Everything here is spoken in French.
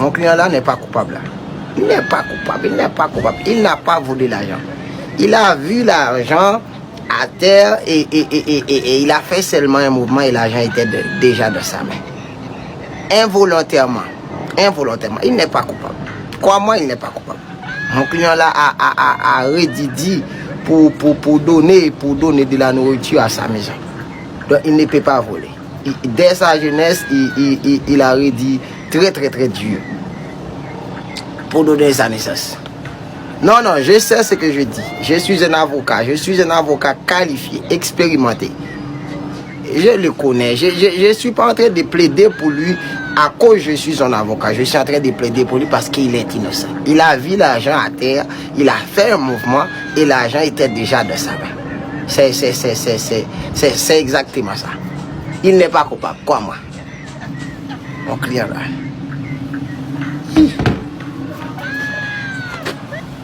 Mon client là n'est pas coupable. Il n'est pas coupable, il n'est pas coupable. Il n'a pas volé l'argent. Il a vu l'argent à terre et il a fait seulement un mouvement et l'argent était déjà dans sa main. Involontairement. Il n'est pas coupable. Crois-moi, il n'est pas coupable. Mon client là a redit pour donner de la nourriture à sa maison. Donc il ne peut pas voler. Dès sa jeunesse, il a redit très dur pour donner sa naissance. Non, je sais ce que je dis. Je suis un avocat qualifié, expérimenté. Je le connais. Je ne suis pas en train de plaider pour lui à cause je suis son avocat. Je suis en train de plaider pour lui parce qu'il est innocent. Il a vu l'argent à terre, il a fait un mouvement et l'argent était déjà de sa main. C'est exactement ça. Il n'est pas coupable, crois-moi. Mon client là.